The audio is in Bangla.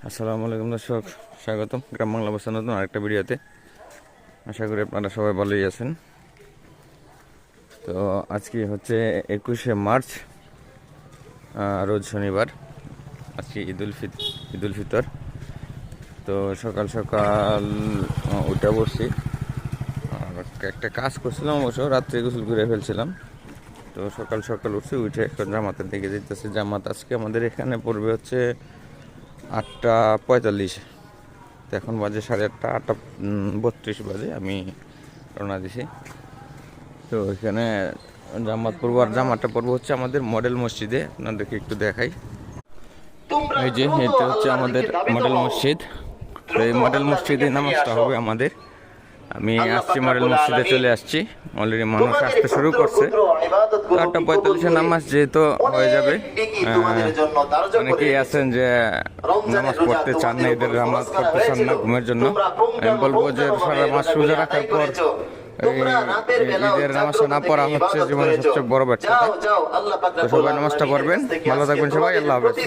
আসসালামু আলাইকুম দর্শক, স্বাগতম গ্রাম বাংলা ভাষা নতুন আরেকটা ভিডিওতে। আশা করি আপনারা সবাই ভালোই আছেন। তো আজকে হচ্ছে 21শে মার্চ, রোজ শনিবার। আজকে ঈদুল ফিতর। তো সকাল সকাল উঠে বসছি, আর একটা কাজ করছিলাম, অবশ্য রাত্রে গোসল করে ফেলছিলাম। তো সকাল সকাল উঠছি, উঠে এখন জামাতের দিকে যেতেছি। জামাত আজকে আমাদের এখানে পড়বে হচ্ছে 8:45। তো এখন বাজে 8:30, 8:32 বাজে। আমি রওনা দিছি। তো এখানে জামাত পড়বো, আর জামাতটা পড়বো হচ্ছে আমাদের মডেল মসজিদে। আপনাদেরকে একটু দেখাই। এই যে এটা হচ্ছে আমাদের মডেল মসজিদ। তো এই মডেল মসজিদে নামাজটা হবে আমাদের। আমি আসছি, মডেল মসজিদে চলে আসছি। অলরেডি মানুষ আসতে শুরু করছে। 8:45 নামাজ যেহেতু হয়ে যাবে। অনেকেই আছেন যে নামাজ পড়তে চান না, এদের নামাজ পড়তে চান না ঘুমের জন্য। আমি বলবো যে সারা মাস রোজা রাখার পর ঈদের নামাজটা না পড়া হচ্ছে জীবনের সবচেয়ে বড় ব্যর্থতা। তো সবাই নামাজটা পড়বেন। ভালো থাকবেন সবাই। আল্লাহ হাফেজ।